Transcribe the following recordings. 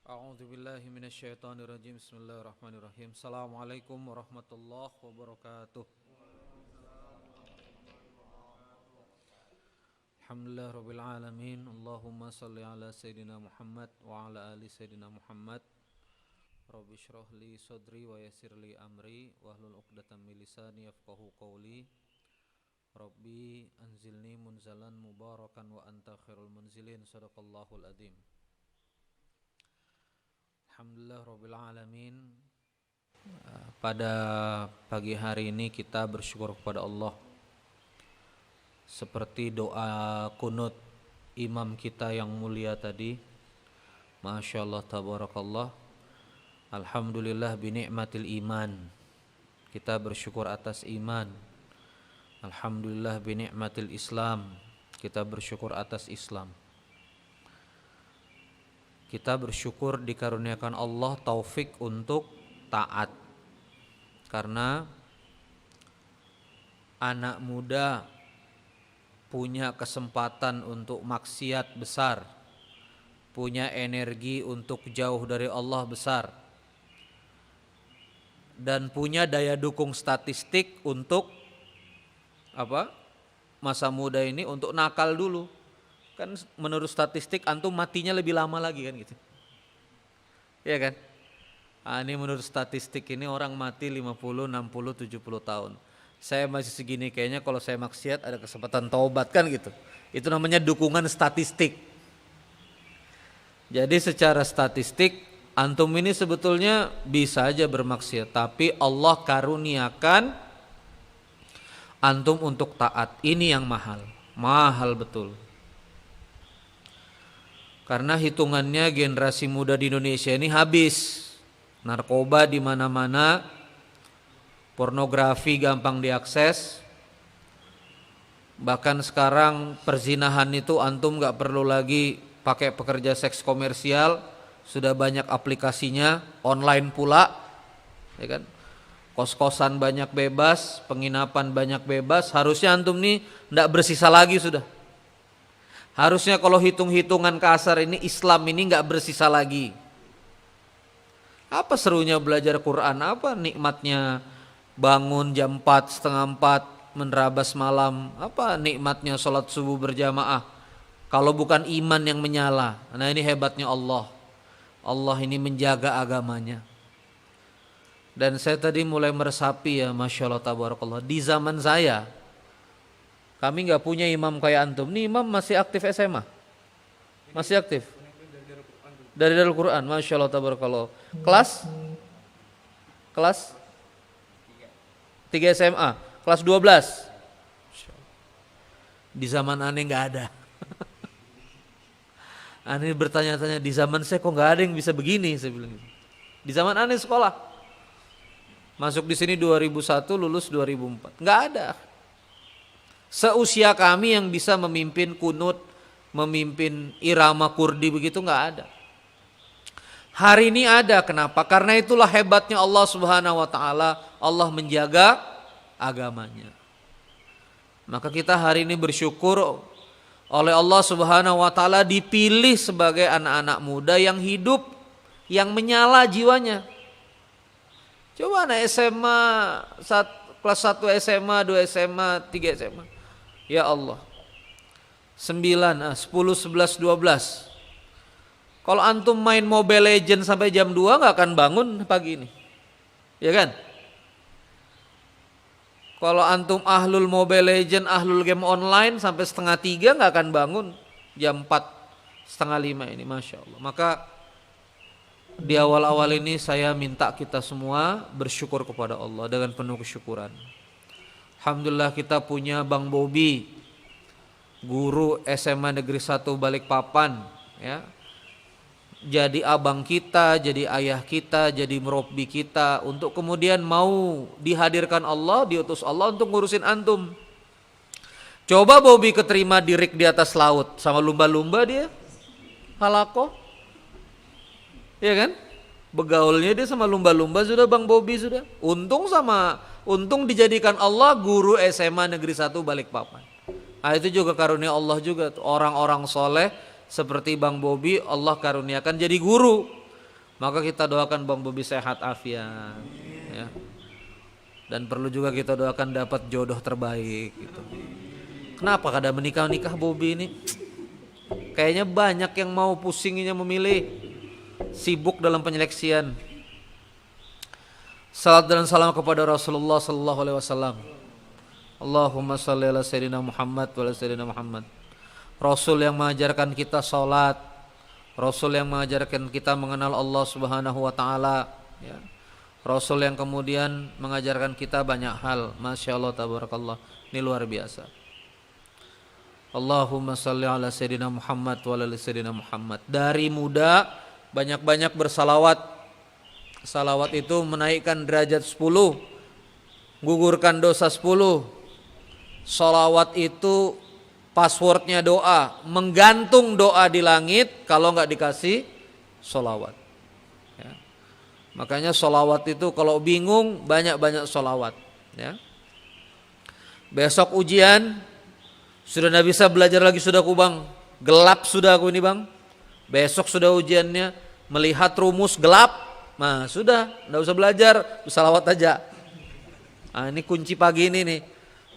A'udzu billahi minasyaitonir rajim. Bismillahirrahmanirrahim. Assalamualaikum warahmatullahi wabarakatuh. Alhamdulillah rabbil alamin. Allahumma salli ala sayidina Muhammad wa ala ali sayidina Muhammad. Rabbi shrah li sadri wa yassir li amri wahlul 'uqdatam min lisani yafqahu qawli. Rabbi anzilni munzalan mubarakan wa anta khairul munzilin. Shadaqallahul adzim. Alhamdulillah rabbil alamin. Pada pagi hari ini kita bersyukur kepada Allah. Seperti doa kunut imam kita yang mulia tadi. Masya Allah tabarakallah. Alhamdulillah bini'matil iman. Kita bersyukur atas iman. Alhamdulillah bini'matil Islam. Kita bersyukur atas Islam. Kita bersyukur dikaruniakan Allah taufik untuk taat. Karena anak muda punya kesempatan untuk maksiat besar, punya energi untuk jauh dari Allah besar, dan punya daya dukung statistik untuk masa muda ini untuk nakal dulu. Kan menurut statistik antum matinya lebih lama lagi kan gitu. Iya kan? Ini menurut statistik ini orang mati 50, 60, 70 tahun. Saya masih segini kayaknya kalau saya maksiat ada kesempatan taubat kan gitu. Itu namanya dukungan statistik. Jadi secara statistik antum ini sebetulnya bisa aja bermaksiat, tapi Allah karuniakan antum untuk taat. Ini yang mahal. Mahal betul. Karena hitungannya generasi muda di Indonesia ini habis. Narkoba di mana-mana, pornografi gampang diakses. Bahkan sekarang perzinahan itu antum gak perlu lagi pakai pekerja seks komersial, sudah banyak aplikasinya, online pula, ya kan? Kos-kosan banyak bebas, penginapan banyak bebas. Harusnya antum nih gak bersisa lagi sudah. Harusnya kalau hitung-hitungan kasar ini Islam ini gak bersisa lagi. Apa serunya belajar Quran? Apa nikmatnya bangun jam 4, setengah 4 menerabas malam? Apa nikmatnya sholat subuh berjamaah? Kalau bukan iman yang menyala. Nah ini hebatnya Allah. Allah ini menjaga agamanya. Dan saya tadi mulai meresapi ya, Masya Allah tabarakallah. Di zaman saya, kami gak punya imam kayak antum. Nih imam masih aktif SMA? Masih aktif? Dari Darul Quran, Masya Allah tabarakallah. Kelas? 3 SMA, kelas 12. Di zaman aneh gak ada. Aneh bertanya-tanya, di zaman saya kok gak ada yang bisa begini, saya bilang. Di zaman aneh sekolah. Masuk di sini 2001, lulus 2004. Gak ada. Seusia kami yang bisa memimpin kunut, memimpin irama kurdi begitu gak ada. Hari ini ada, kenapa? Karena itulah hebatnya Allah Subhanahu wa taala, Allah menjaga agamanya. Maka kita hari ini bersyukur oleh Allah Subhanahu wa taala dipilih sebagai anak-anak muda yang hidup, yang menyala jiwanya. Coba anak SMA, kelas 1 SMA, 2 SMA, 3 SMA. Ya Allah. 9, 10, 11, 12. Kalau antum main Mobile Legends sampai jam 2 gak akan bangun pagi ini. Ya kan? Kalau antum ahlul Mobile Legends, ahlul game online sampai setengah 3 gak akan bangun jam 4, setengah 5 ini. Masya Allah. Maka di awal-awal ini saya minta kita semua bersyukur kepada Allah dengan penuh kesyukuran. Alhamdulillah kita punya Bang Bobi, guru SMA Negeri 1 Balikpapan, ya. Jadi abang kita, jadi ayah kita, jadi merobbi kita, untuk kemudian mau dihadirkan Allah, diutus Allah untuk ngurusin antum. Coba Bobi keterima dirik di atas laut sama lumba-lumba dia, halako, ya kan? Begaulnya dia sama lumba-lumba sudah Bang Bobi sudah. Untung dijadikan Allah guru SMA Negeri 1 Balikpapan. Nah, itu juga karunia Allah juga, orang-orang soleh seperti Bang Bobi Allah karuniakan jadi guru. Maka kita doakan Bang Bobi sehat afiat, ya. Dan perlu juga kita doakan dapat jodoh terbaik gitu. Kenapa kada menikah Bobi ini? Kayaknya banyak yang mau pusingnya memilih, sibuk dalam penyeleksian. Salat dan salam kepada Rasulullah sallallahu alaihi wasallam. Allahumma shalli ala sayyidina Muhammad wa ala sayyidina Muhammad. Rasul yang mengajarkan kita salat, Rasul yang mengajarkan kita mengenal Allah Subhanahu wa taala, ya. Rasul yang kemudian mengajarkan kita banyak hal. Masya Allah tabarakallah. Ini luar biasa. Allahumma salli ala sayyidina Muhammad wa ala sayyidina Muhammad. Dari muda banyak-banyak bersalawat. Salawat itu menaikkan derajat 10, gugurkan dosa 10. Salawat itu passwordnya doa, menggantung doa di langit kalau nggak dikasih sholawat, ya. Makanya sholawat itu kalau bingung banyak-banyak sholawat, ya. Besok ujian sudah nggak bisa belajar lagi sudah aku bang, gelap sudah aku ini bang. Besok sudah ujiannya, melihat rumus gelap, nah sudah nggak usah belajar, sholawat aja. Nah, ini kunci pagi ini nih.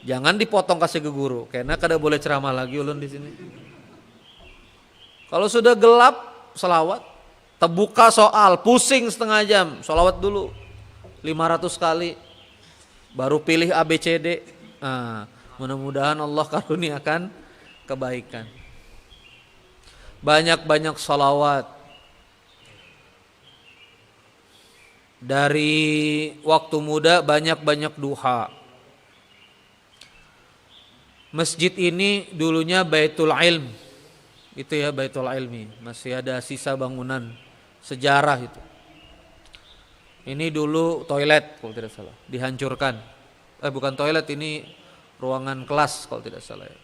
Jangan dipotong kasih ke guru, karena kada boleh ceramah lagi ulun di sini. Kalau sudah gelap, selawat. Terbuka soal, pusing setengah jam, selawat dulu 500 kali, baru pilih ABCD. Nah, mudah-mudahan Allah karuniakan kebaikan. Banyak-banyak selawat. Dari waktu muda banyak-banyak duha. Masjid ini dulunya Baitul Ilm, itu ya Baitul Ilmi, masih ada sisa bangunan sejarah itu. Ini dulu toilet kalau tidak salah, dihancurkan. Bukan toilet, ini ruangan kelas kalau tidak salah ya.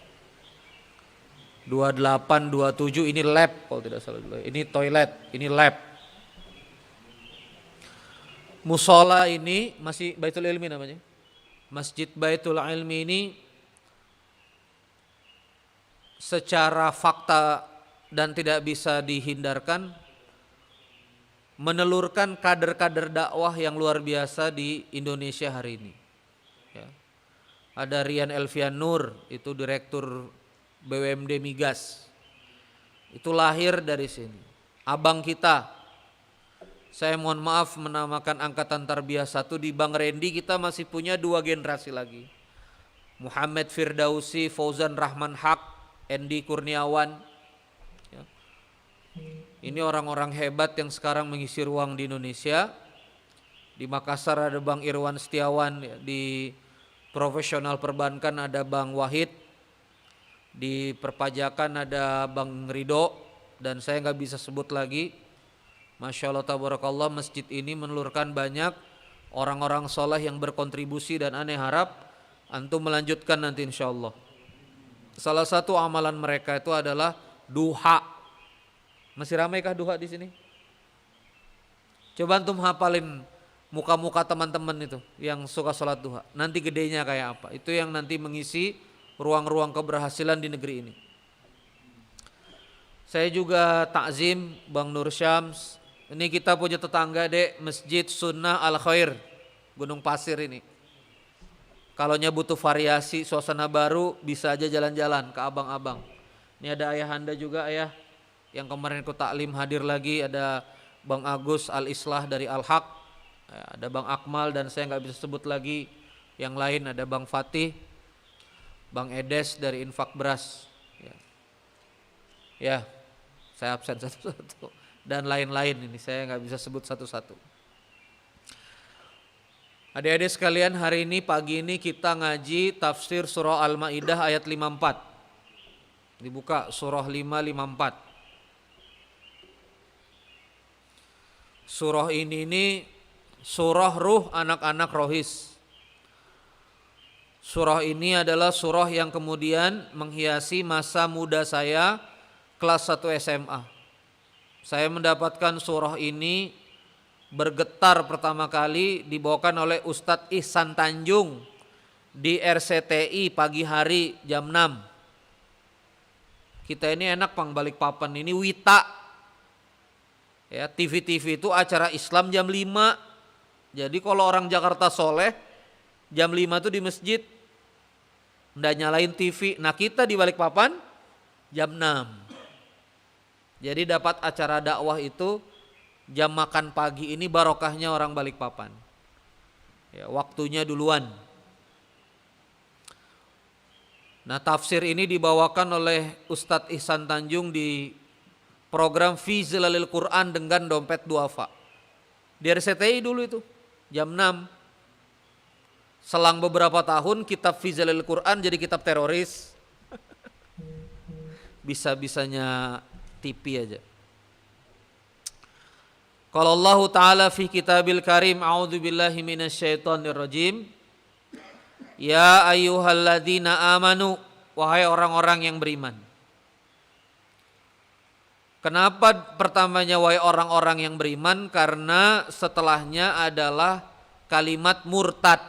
28, 27 ini lab kalau tidak salah dulu. Ini toilet, ini lab. Musola ini masih Baitul Ilmi namanya. Masjid Baitul Ilmi ini secara fakta dan tidak bisa dihindarkan menelurkan kader-kader dakwah yang luar biasa di Indonesia hari ini, ya. Ada Rian Elvian Nur, itu direktur BUMD Migas, itu lahir dari sini. Abang kita, saya mohon maaf menamakan angkatan Tarbiyah 1, di Bang Rendi kita masih punya 2 generasi lagi, Muhammad Firdausi, Fauzan Rahman Haq, Endi Kurniawan, ya. Ini orang-orang hebat yang sekarang mengisi ruang di Indonesia. Di Makassar ada Bang Irwan Setiawan, ya. Di profesional perbankan ada Bang Wahid, di perpajakan ada Bang Rido, dan saya nggak bisa sebut lagi. Masya Allah tabarakallah, masjid ini menelurkan banyak orang-orang soleh yang berkontribusi, dan aneh harap antum melanjutkan nanti insya Allah. Salah satu amalan mereka itu adalah duha. Masih ramai kah duha di sini? Coba antum hafalin muka-muka teman-teman itu yang suka sholat duha. Nanti gedenya kayak apa? Itu yang nanti mengisi ruang-ruang keberhasilan di negeri ini. Saya juga takzim Bang Nur Syams. Ini kita punya tetangga dek, Masjid Sunnah Al Khair, Gunung Pasir ini. Kalau butuh variasi suasana baru, bisa aja jalan-jalan ke abang-abang. Ini ada ayah anda juga, ayah yang kemarin ikut taklim hadir lagi. Ada Bang Agus Al-Islah dari Al-Haq, ada Bang Akmal, dan saya nggak bisa sebut lagi yang lain. Ada Bang Fatih, Bang Edes dari Infak Beras, ya saya absen satu-satu, dan lain-lain. Ini saya nggak bisa sebut satu-satu. Adik-adik sekalian, hari ini pagi ini kita ngaji tafsir surah Al-Maidah ayat 54. Dibuka surah 554. Surah ini surah ruh anak-anak rohis. Surah ini adalah surah yang kemudian menghiasi masa muda saya kelas 1 SMA. Saya mendapatkan surah ini bergetar pertama kali dibawakan oleh Ustadz Ihsan Tanjung di RCTI pagi hari jam 6. Kita ini enak Pang Balikpapan ini Wita. Ya, TV-TV itu acara Islam jam 5. Jadi kalau orang Jakarta soleh jam 5 itu di masjid ndak nyalain TV. Nah, kita di Balikpapan jam 6. Jadi dapat acara dakwah itu jam makan pagi, ini barokahnya orang Balikpapan. Ya, waktunya duluan. Nah, tafsir ini dibawakan oleh Ustadz Ihsan Tanjung di program Fi Zilalil Quran dengan dompet duafa. Di RCTI dulu itu jam 6. Selang beberapa tahun kitab Fi Zilalil Quran jadi kitab teroris. Bisa-bisanya TV aja. Qala Allah Ta'ala fi kitabil karim, a'udzubillahi minasyaitonir rajim. Ya ayyuhalladzina amanu, wahai orang-orang yang beriman. Kenapa pertamanya wahai orang-orang yang beriman? Karena setelahnya adalah kalimat murtad.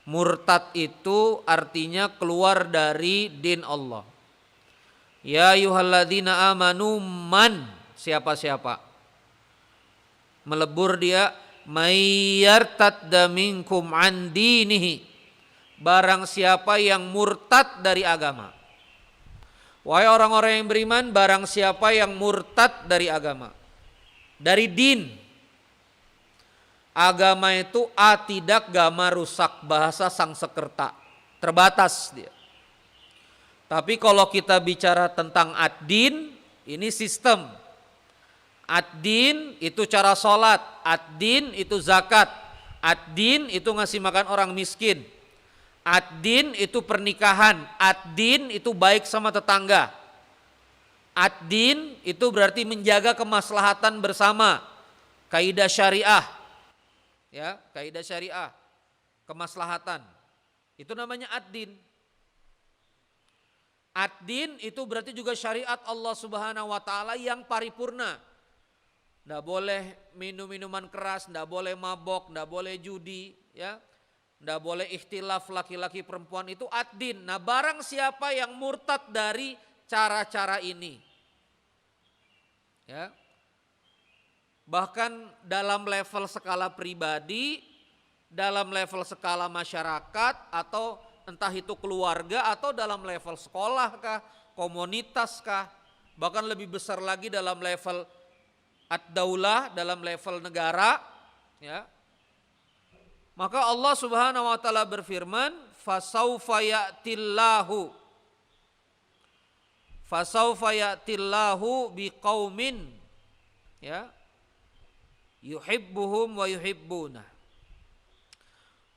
Murtad itu artinya keluar dari din Allah. Ya ayyuhalladzina amanu, man, siapa-siapa. Melebur dia, mayyartadda minkum an dinihi, barang siapa yang murtad dari agama. Wahai orang-orang yang beriman, barang siapa yang murtad dari agama, dari din. Agama itu atidak gama rusak, bahasa Sangsekerta, terbatas dia. Tapi kalau kita bicara tentang ad-din, ini sistem. Ad-din itu cara sholat, ad-din itu zakat, ad-din itu ngasih makan orang miskin. Ad-din itu pernikahan, ad-din itu baik sama tetangga. Ad-din itu berarti menjaga kemaslahatan bersama. Kaidah syariah. Ya, kaidah syariah. Kemaslahatan. Itu namanya ad-din. Ad-din itu berarti juga syariat Allah Subhanahu wa taala yang paripurna. Nggak boleh minum minuman keras, nggak boleh mabok, nggak boleh judi, ya. Nggak boleh ikhtilaf laki-laki perempuan, itu ad-din. Nah, barang siapa yang murtad dari cara-cara ini, ya, bahkan dalam level skala pribadi, dalam level skala masyarakat, atau entah itu keluarga, atau dalam level sekolah kah, komunitas kah, bahkan lebih besar lagi dalam level ad-daulah, dalam level negara, ya. Maka Allah Subhanahu wa taala berfirman, fasaufa ya'tillahu biqaumin, ya, yuhibbuhum wa yuhibbuna.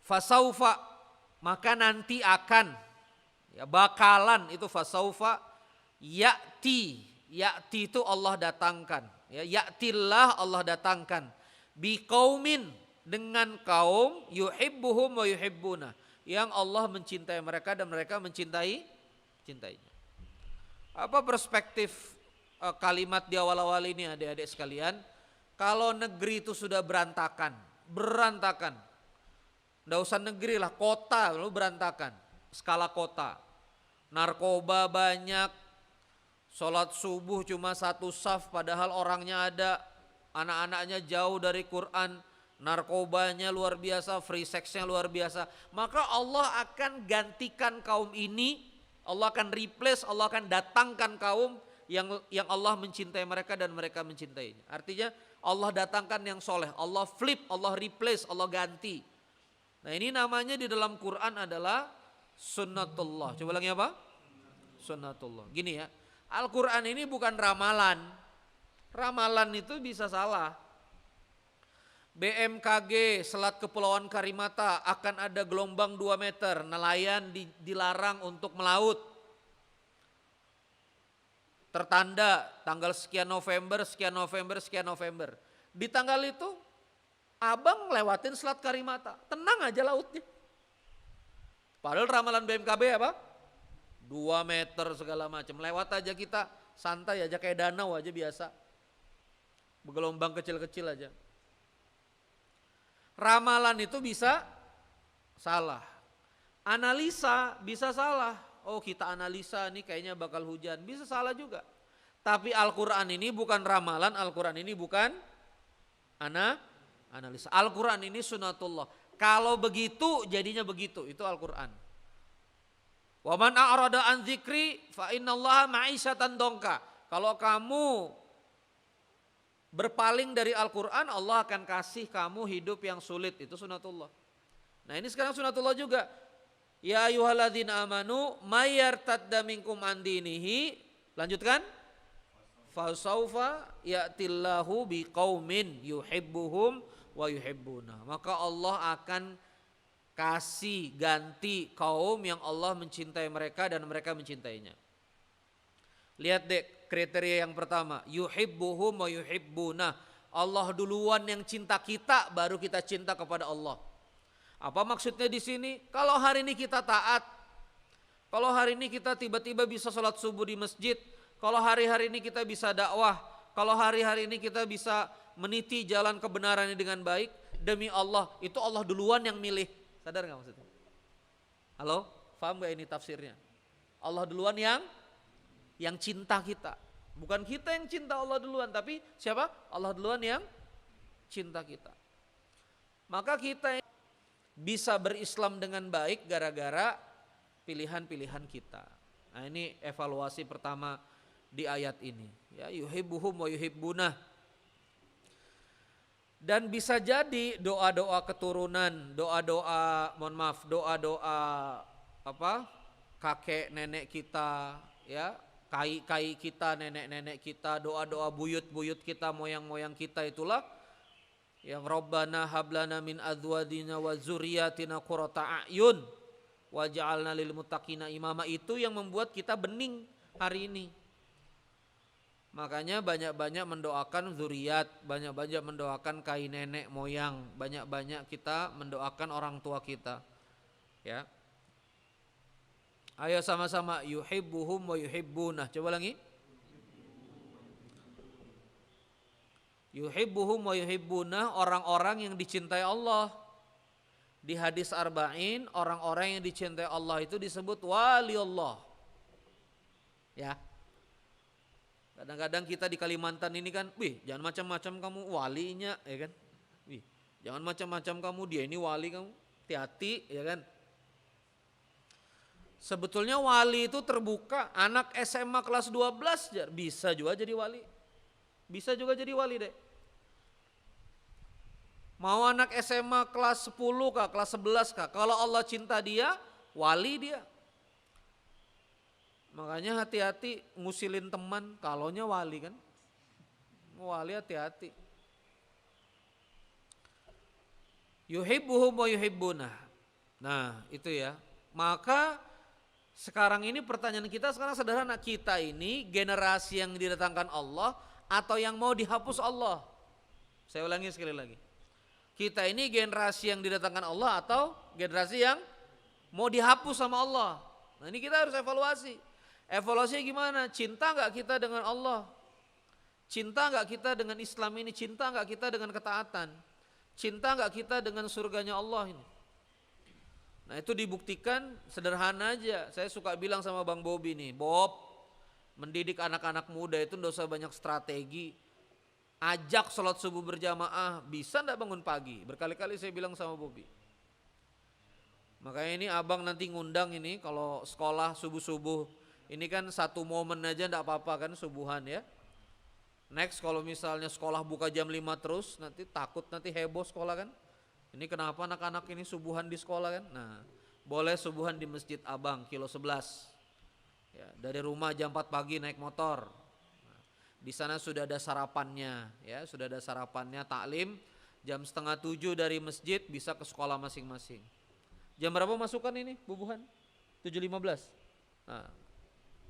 Fasaufa, maka nanti akan, ya, bakalan, itu fasaufa. Ya'ti itu Allah datangkan, ya, ya'tillah Allah datangkan, biqaumin, dengan kaum, yuhibbuhum wa yuhibbuna, yang Allah mencintai mereka dan mereka mencintainya. Apa perspektif kalimat di awal-awal ini adik-adik sekalian? Kalau negeri itu sudah berantakan, nggak usah negeri lah, kota lalu berantakan, skala kota, narkoba banyak, sholat subuh cuma satu saf padahal orangnya ada, anak-anaknya jauh dari Quran, narkobanya luar biasa, free sexnya luar biasa, maka Allah akan gantikan kaum ini, Allah akan replace, Allah akan datangkan kaum yang Allah mencintai mereka dan mereka mencintainya. Artinya Allah datangkan yang soleh, Allah flip, Allah replace, Allah ganti. Nah, ini namanya di dalam Quran adalah sunnatullah. Coba lagi apa? Sunnatullah. Gini ya, Al-Quran ini bukan ramalan. Ramalan itu bisa salah. BMKG Selat Kepulauan Karimata akan ada gelombang 2 meter, nelayan dilarang untuk melaut. Tertanda tanggal sekian November. Di tanggal itu abang lewatin Selat Karimata, tenang aja lautnya. Padahal ramalan BMKG apa? 2 meter segala macam. Lewat aja kita, santai aja kayak danau aja biasa. Bergelombang kecil-kecil aja. Ramalan itu bisa salah. Analisa bisa salah. Oh, kita analisa nih kayaknya bakal hujan. Bisa salah juga. Tapi Al-Quran ini bukan ramalan, Al-Quran ini bukan analisa. Al-Quran ini sunatullah. Kalau begitu jadinya begitu, itu Al-Quran. Wa man a'rada an dzikri fa innallaha ma'isyatan dongka. Kalau kamu berpaling dari Al-Quran, Allah akan kasih kamu hidup yang sulit, itu sunatullah. Nah ini sekarang sunatullah juga. Ya ayyuhalladzina amanu may yartadda minkum an dinihi. Lanjutkan. Fasaufa ya'tillahu biqaumin yuhibbuhum wa yuhibbuna. Maka Allah akan kasih ganti kaum yang Allah mencintai mereka dan mereka mencintainya. Lihat deh kriteria yang pertama, yuhibbuhum wa yuhibbuna. Allah duluan yang cinta kita, baru kita cinta kepada Allah. Apa maksudnya di sini? Kalau hari ini kita taat, kalau hari ini kita tiba-tiba bisa sholat subuh di masjid, kalau hari-hari ini kita bisa dakwah, kalau hari-hari ini kita bisa meniti jalan kebenaran ini dengan baik, demi Allah, itu Allah duluan yang milih. Sadar gak maksudnya? Halo? Paham gak ini tafsirnya? Allah duluan yang cinta kita. Bukan kita yang cinta Allah duluan, tapi siapa? Allah duluan yang cinta kita. Maka kita bisa berislam dengan baik gara-gara pilihan-pilihan kita. Nah ini evaluasi pertama di ayat ini. Ya, yuhibbuhum wa yuhibbunah. Dan bisa jadi doa-doa keturunan, doa-doa kakek nenek kita, ya, kai-kai kita, nenek-nenek kita, doa-doa buyut-buyut kita, moyang-moyang kita, itulah yang Rabbana hablana min azwajina wa dzurriyyatina qurrata a'yun waj'alna lil muttaqina imama, itu yang membuat kita bening hari ini. Makanya banyak-banyak mendoakan zuriat, banyak-banyak mendoakan kai nenek moyang, banyak-banyak kita mendoakan orang tua kita. Ya. Ayo sama-sama, yuhibbuhum wa yuhibbunah. Coba lagi. Yuhibbuhum wa yuhibbunah, orang-orang yang dicintai Allah. Di hadis arba'in, orang-orang yang dicintai Allah itu disebut wali Allah. Ya. Kadang-kadang kita di Kalimantan ini kan, wih jangan macam-macam kamu walinya, ya kan. Wih jangan macam-macam kamu, dia ini wali kamu, hati-hati, ya kan. Sebetulnya wali itu terbuka, anak SMA kelas 12 bisa juga jadi wali. Bisa juga jadi wali deh. Mau anak SMA kelas 10 kah, kelas 11 kah, kalau Allah cinta dia, wali dia. Makanya hati-hati ngusilin teman, kalaunya wali kan. Wali hati-hati. Yuhibbuhum wa yuhibbunah. Nah itu ya. Maka sekarang ini pertanyaan kita sekarang sederhana, kita ini generasi yang didatangkan Allah atau yang mau dihapus Allah? Saya ulangi sekali lagi. Kita ini generasi yang didatangkan Allah atau generasi yang mau dihapus sama Allah? Nah ini kita harus evaluasi. Evaluasinya gimana? Cinta gak kita dengan Allah? Cinta gak kita dengan Islam ini? Cinta gak kita dengan ketaatan? Cinta gak kita dengan surganya Allah ini? Nah itu dibuktikan sederhana aja. Saya suka bilang sama Bang Bobi nih, Bob, mendidik anak-anak muda itu gak usah banyak strategi. Ajak sholat subuh berjamaah, bisa gak bangun pagi? Berkali-kali saya bilang sama Bobi. Makanya ini abang nanti ngundang ini kalau sekolah subuh-subuh. Ini kan satu momen aja enggak apa-apa kan subuhan ya. Next kalau misalnya sekolah buka jam 5 terus, nanti takut nanti heboh sekolah kan. Ini kenapa anak-anak ini subuhan di sekolah kan. Nah boleh subuhan di Masjid Abang kilo 11. Ya, dari rumah jam 4 pagi naik motor. Nah, di sana sudah ada sarapannya ya, sudah ada sarapannya, taklim. Jam 6:30 dari masjid bisa ke sekolah masing-masing. Jam berapa masukan ini bubuhan? 7.15. Nah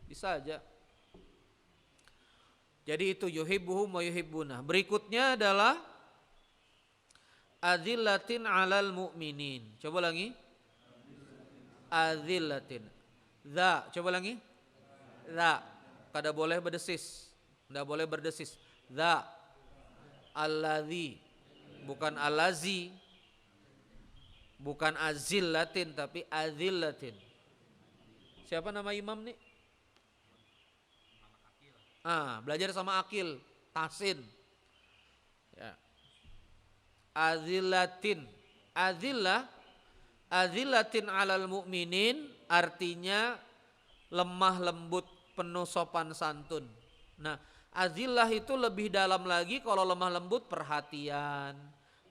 bisa aja. Jadi itu yuhibbuhum wa yuhibbunah. Berikutnya adalah adzillatin 'alal mu'minin. Coba lagi. Adzillatin. Za, coba lagi. Za. Kada boleh berdesis. Enggak boleh berdesis. Za. Alladzi. Bukan alazi. Bukan azillatin tapi adzillatin. Siapa nama imam nih? Belajar sama Akil, Tahsin. Ya. Azillatin. Azillatin alal mu'minin artinya lemah lembut, penuh sopan santun. Nah, azillah itu lebih dalam lagi, kalau lemah lembut perhatian,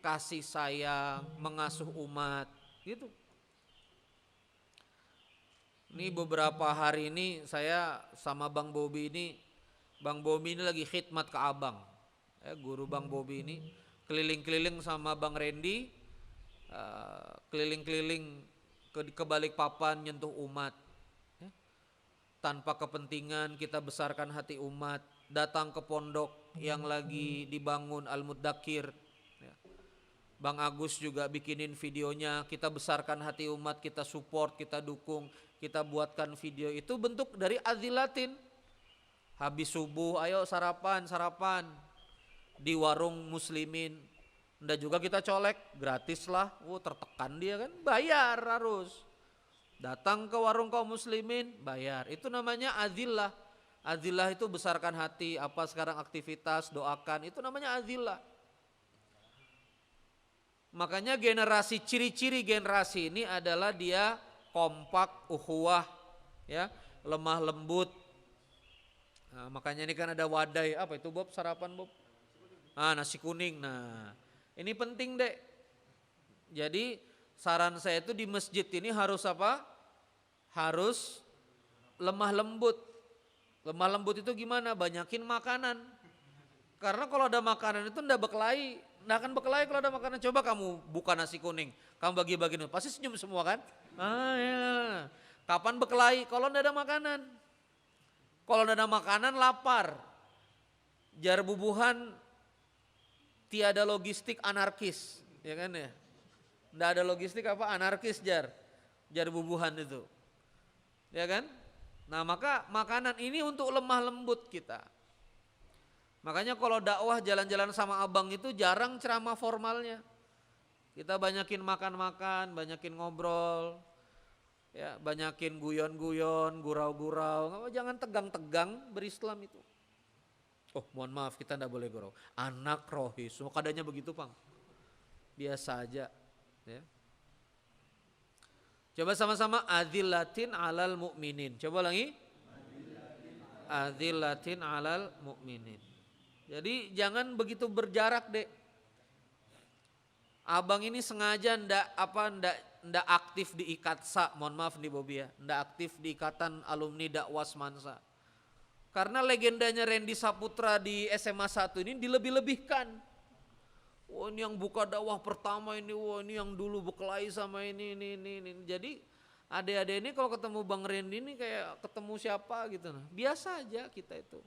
kasih sayang, mengasuh umat, gitu. Ini beberapa hari ini saya sama Bang Bobi ini lagi khidmat ke abang. Guru Bang Bobi ini keliling-keliling sama Bang Randy, keliling-keliling ke Balikpapan nyentuh umat. Tanpa kepentingan kita besarkan hati umat, datang ke pondok yang lagi dibangun Al-Muddakir. Bang Agus juga bikinin videonya, kita besarkan hati umat, kita support, kita dukung, kita buatkan video. Itu bentuk dari azillatin. Habis subuh, ayo sarapan di warung muslimin. Nggak juga kita colek, gratis lah. Tertekan dia kan, bayar harus. Datang ke warung kaum muslimin, bayar. Itu namanya azillah. Azillah itu besarkan hati, apa sekarang aktivitas, doakan, itu namanya azillah. Makanya ciri-ciri generasi ini adalah dia kompak, ukhuwah, ya, lemah lembut. Nah, makanya ini kan ada wadai, apa itu Bob, sarapan Bob? Nasi kuning. Nah, ini penting dek. Jadi saran saya itu di masjid ini harus apa? Harus lemah lembut. Lemah lembut itu gimana? Banyakin makanan. Karena kalau ada makanan itu ndak akan berkelahi kalau ada makanan. Coba kamu buka nasi kuning, kamu bagi-bagi, pasti senyum semua kan? Ya. Kapan berkelahi? Kalau ndak ada makanan. Kalau ndak ada makanan lapar. Jar bubuhan tiada logistik, anarkis, ya kan ya? Ndak ada logistik apa? Anarkis jar bubuhan itu. Ya kan? Nah, maka makanan ini untuk lemah lembut kita. Makanya kalau dakwah jalan-jalan sama abang itu jarang ceramah formalnya. Kita banyakin makan-makan, banyakin ngobrol, ya, banyakin guyon-guyon, gurau-gurau. Jangan tegang-tegang berislam itu. Oh, mohon maaf, kita ndak boleh gurau. Anak rohis, kadanya begitu, Pang. Biasa aja, ya. Coba sama-sama, azillatin alal mu'minin. Coba lagi. Azillatin alal mu'minin. Jadi jangan begitu berjarak dek. Abang ini sengaja ndak aktif di IKATSA, mohon maaf nih Bobi ya, ndak aktif di Ikatan Alumni Dakwah Semansa. Karena legendanya Randy Saputra di SMA 1 ini dilebih-lebihkan. Ini yang buka dakwah pertama ini, ini yang dulu berkelahi sama ini. Jadi adik-adik ini kalau ketemu Bang Randy ini kayak ketemu siapa gitu. Biasa aja kita itu.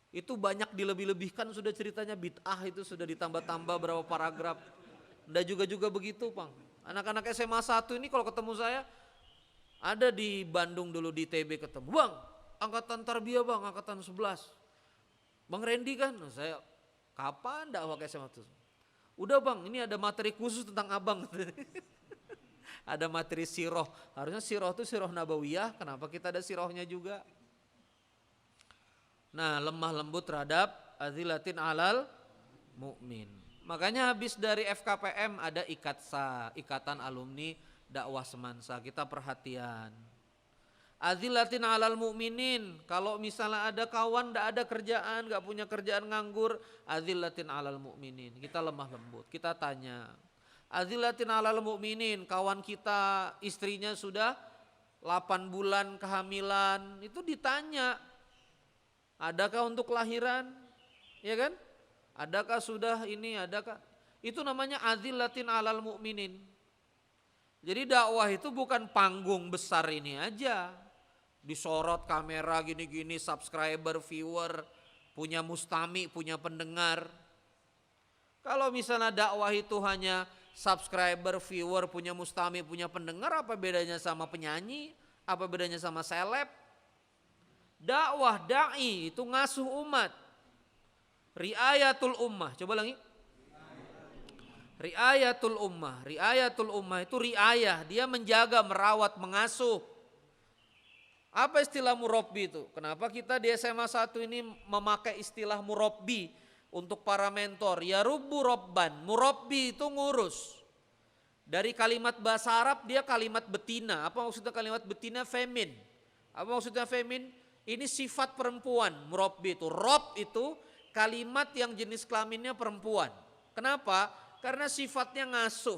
Itu banyak dilebih-lebihkan, sudah ceritanya bid'ah, itu sudah ditambah-tambah berapa paragraf. Nggak juga begitu Pang. Anak-anak SMA 1 ini kalau ketemu saya, ada di Bandung dulu di TB ketemu. Bang, angkatan tarbiyah bang, angkatan 11. Bang Randy kan? Saya, kapan dakwah ke SMA 1? Udah bang, ini ada materi khusus tentang abang. Ada materi siroh. Harusnya siroh itu siroh nabawiyah, kenapa kita ada sirohnya juga? Nah, lemah lembut terhadap azillatin alal mu'min. Makanya habis dari FKPM ada IKATSA, Ikatan Alumni Dakwah Semansa. Kita perhatian. Azillatin alal mu'minin. Kalau misalnya ada kawan ndak ada kerjaan, nggak punya kerjaan, nganggur, azillatin alal mu'minin. Kita lemah lembut. Kita tanya. Azillatin alal mu'minin. Kawan kita istrinya sudah 8 bulan kehamilan, itu ditanya. Adakah untuk lahiran? Ya kan? Adakah sudah ini? Adakah? Itu namanya azillatin alal mu'minin. Jadi dakwah itu bukan panggung besar ini aja. Disorot kamera gini-gini, subscriber, viewer, punya mustami, punya pendengar. Kalau misalnya dakwah itu hanya subscriber, viewer, punya mustami, punya pendengar, apa bedanya sama penyanyi? Apa bedanya sama seleb? Dakwah, da'i itu ngasuh umat. Riayatul ummah. Coba lagi. Riayatul ummah. Riayatul ummah itu riayah. Dia menjaga, merawat, mengasuh. Apa istilah murabbi itu? Kenapa kita di SMA 1 ini memakai istilah murabbi untuk para mentor? Ya rubbu robban, murabbi itu ngurus. Dari kalimat bahasa Arab dia kalimat betina. Apa maksudnya kalimat betina? Femin. Apa maksudnya femin? Ini sifat perempuan, murabbi itu. Rob itu kalimat yang jenis kelaminnya perempuan. Kenapa? Karena sifatnya ngasuh.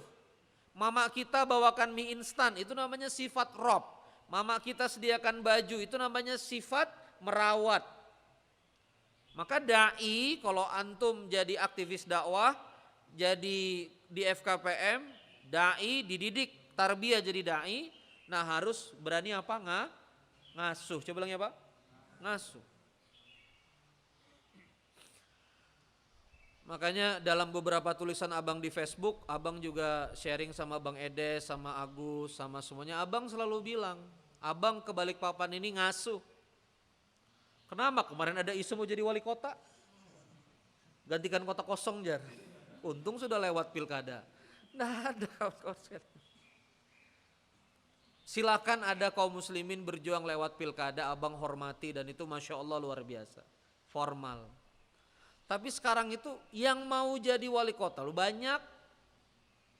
Mama kita bawakan mie instan, itu namanya sifat rob. Mama kita sediakan baju, itu namanya sifat merawat. Maka dai, kalau antum jadi aktivis dakwah, jadi di FKPM, dai dididik, tarbiyah jadi dai, nah harus berani apa? Ngasuh. Coba bilangnya apa? Ngasuh. Makanya dalam beberapa tulisan abang di Facebook, abang juga sharing sama Bang Edes, sama Agus, sama semuanya. Abang selalu bilang, abang ke Balikpapan ini ngasuh. Kenapa? Kemarin ada isu mau jadi wali kota. Gantikan kota kosong jar. Untung sudah lewat pilkada. Nah ada kosong. Silakan ada kaum muslimin berjuang lewat pilkada, abang hormati dan itu Masya Allah luar biasa. Formal. Tapi sekarang itu yang mau jadi wali kota lu banyak.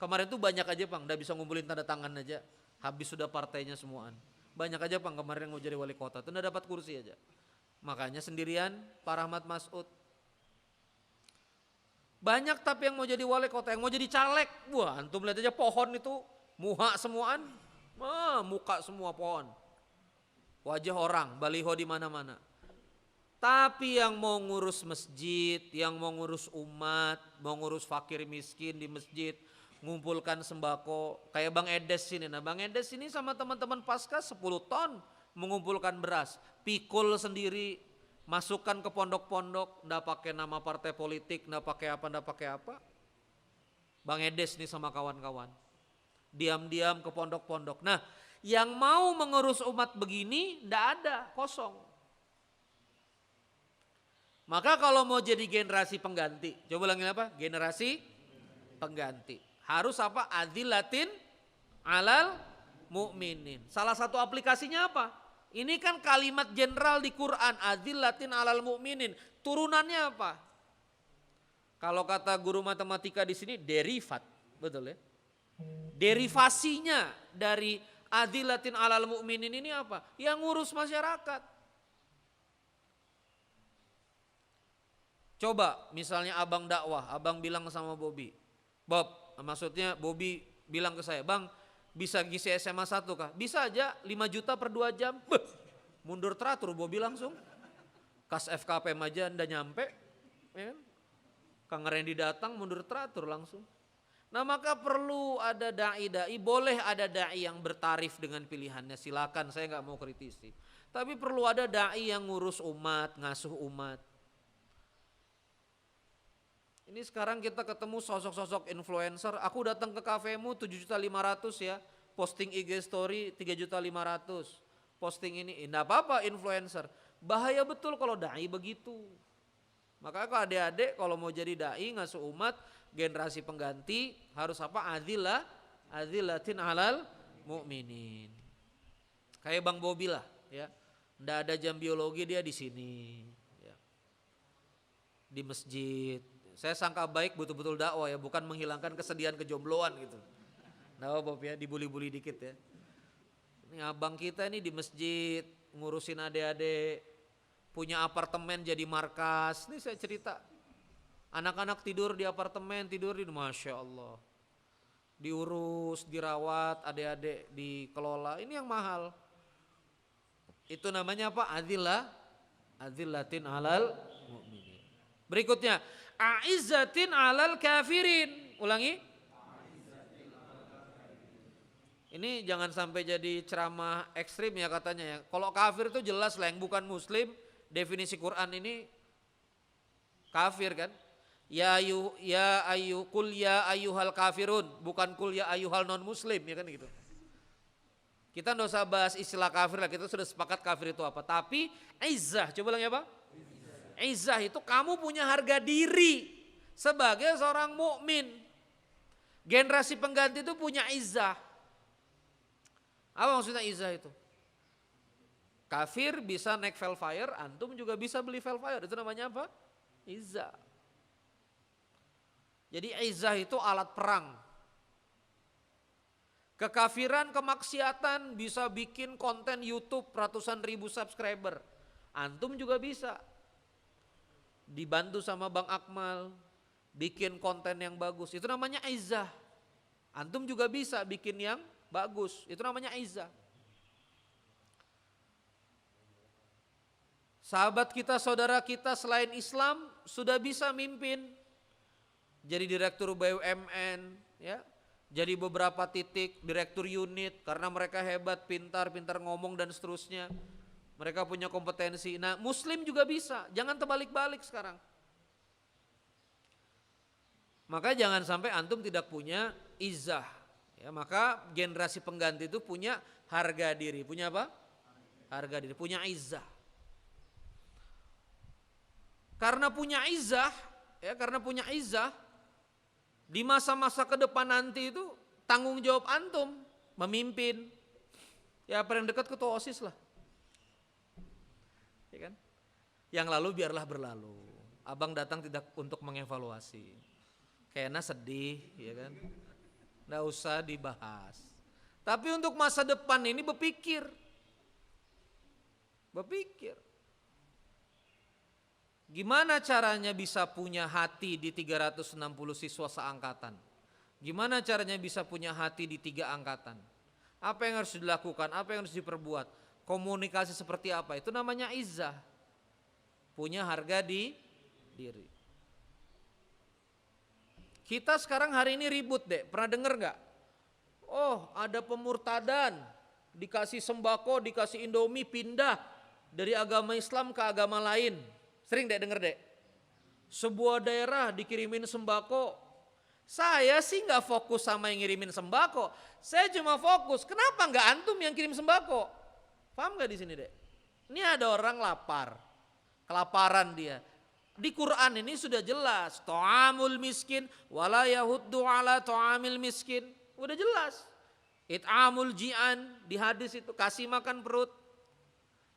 Kemarin tuh banyak aja Bang, udah bisa ngumpulin tanda tangan aja. Habis sudah partainya semuaan. Banyak aja Bang kemarin yang mau jadi wali kota tuh udah dapat kursi aja. Makanya sendirian Pak Rahmat Masud. Banyak tapi yang mau jadi wali kota, yang mau jadi caleg. Wah antum lihat aja pohon itu muha semuaan. Muka semua pohon. Wajah orang, baliho di mana-mana. Tapi yang mau ngurus masjid, yang mau ngurus umat, mau ngurus fakir miskin di masjid, ngumpulkan sembako, kayak Bang Edes ini. Nah Bang Edes ini sama teman-teman Pasca 10 ton mengumpulkan beras, pikul sendiri, masukkan ke pondok-pondok, ndak pakai nama partai politik, ndak pakai apa. Bang Edes nih sama kawan-kawan, diam-diam ke pondok-pondok. Nah yang mau mengurus umat begini ndak ada, kosong. Maka kalau mau jadi generasi pengganti, coba ulangin apa? Generasi pengganti. Harus apa? Adzillatin alal mu'minin. Salah satu aplikasinya apa? Ini kan kalimat general di Quran, adzillatin alal mu'minin. Turunannya apa? Kalau kata guru matematika di sini derivat, betul ya? Derivasinya dari adzillatin alal mu'minin ini apa? Yang ngurus masyarakat. Coba misalnya abang dakwah, abang bilang sama Bobby, Bob, maksudnya Bobby bilang ke saya, Bang bisa ngisi SMA 1 kah? Bisa aja 5 juta per 2 jam. Beuh, mundur teratur Bobby langsung. Kas FKPM aja ndak nyampe. Ya kan? Kang Randy datang mundur teratur langsung. Nah maka perlu ada da'i-da'i, boleh ada da'i yang bertarif dengan pilihannya, silakan saya nggak mau kritisi. Tapi perlu ada da'i yang ngurus umat, ngasuh umat. Ini sekarang kita ketemu sosok-sosok influencer, aku datang ke kafemu 7.500.000 ya, posting IG story 3.500.000, posting ini, enggak apa-apa influencer. Bahaya betul kalau da'i begitu. Maka kalau adik-adik kalau mau jadi da'i ngasuh umat, generasi pengganti harus apa? Adzillatin alal mu'minin. Kayak Bang Bobby lah ya. Enggak ada jam biologi dia di sini ya. Di masjid. Saya sangka baik betul-betul dakwah ya, bukan menghilangkan kesedihan kejombloan gitu. Nah Bob ya, dibuli-buli dikit ya. Ini abang kita ini di masjid ngurusin adik-adik, punya apartemen jadi markas. Ini saya cerita, anak-anak tidur di apartemen, tidur di, Masya Allah. Diurus, dirawat, adik-adik dikelola, ini yang mahal. Itu namanya apa? Adzillatin alal mu'minin. Berikutnya, a'izzatin alal kafirin. Ulangi. Ini jangan sampai jadi ceramah ekstrim ya katanya ya. Kalau kafir itu jelas lah, yang bukan muslim, definisi Quran ini kafir kan. Kul ya ayyuhal kafirun, bukan kul ya ayyuhal non muslim ya kan gitu. Kita enggak usah bahas istilah kafir lah, kita sudah sepakat kafir itu apa. Tapi izzah, coba ulangi apa? Izzah itu kamu punya harga diri sebagai seorang mukmin. Generasi pengganti itu punya izzah. Apa maksudnya izzah itu? Kafir bisa naik Velfire, antum juga bisa beli Velfire. Itu namanya apa? Izzah. Jadi izzah itu alat perang. Kekafiran, kemaksiatan bisa bikin konten YouTube ratusan ribu subscriber. Antum juga bisa. Dibantu sama Bang Akmal, bikin konten yang bagus. Itu namanya izzah. Antum juga bisa bikin yang bagus. Itu namanya izzah. Sahabat kita, saudara kita selain Islam sudah bisa mimpin. Jadi direktur BUMN, ya. Jadi beberapa titik direktur unit karena mereka hebat, pintar ngomong dan seterusnya. Mereka punya kompetensi. Nah, muslim juga bisa. Jangan terbalik-balik sekarang. Maka jangan sampai antum tidak punya izzah. Ya, maka generasi pengganti itu punya harga diri. Punya apa? Harga diri, punya izzah. Karena punya izzah, di masa-masa ke depan nanti itu tanggung jawab antum memimpin. Ya paling dekat ketua OSIS lah. Ya kan? Yang lalu biarlah berlalu. Abang datang tidak untuk mengevaluasi. Kayaknya sedih, ya kan? Nggak usah dibahas. Tapi untuk masa depan ini berpikir. Gimana caranya bisa punya hati di 360 siswa seangkatan? Gimana caranya bisa punya hati di 3 angkatan? Apa yang harus dilakukan? Apa yang harus diperbuat? Komunikasi seperti apa? Itu namanya izzah. Punya harga diri. Kita sekarang hari ini ribut deh. Pernah dengar gak? Oh, ada pemurtadan. Dikasih sembako, dikasih Indomie, pindah dari agama Islam ke agama lain. Sering deh denger deh. Sebuah daerah dikirimin sembako. Saya sih gak fokus sama yang ngirimin sembako. Saya cuma fokus, kenapa gak antum yang kirim sembako? Paham gak di sini deh? Ini ada orang lapar. Kelaparan dia. Di Quran ini sudah jelas. Ta'amul miskin wala yahuddu ala ta'amil miskin. Udah jelas. It'amul ji'an di hadis itu kasih makan perut.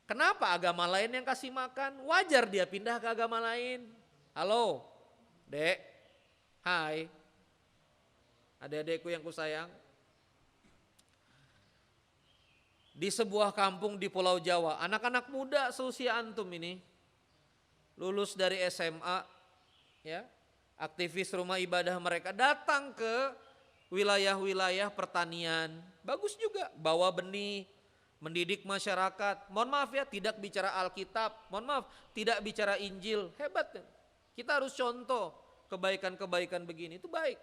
Kenapa agama lain yang kasih makan? Wajar dia pindah ke agama lain. Halo, dek, hai, adik-adikku yang kusayang. Di sebuah kampung di Pulau Jawa, anak-anak muda seusia antum ini, lulus dari SMA, ya, aktivis rumah ibadah mereka datang ke wilayah-wilayah pertanian. Bagus juga, bawa benih. Mendidik masyarakat, mohon maaf ya tidak bicara Alkitab, mohon maaf tidak bicara Injil, hebat. Kita harus contoh kebaikan-kebaikan begini, itu baik.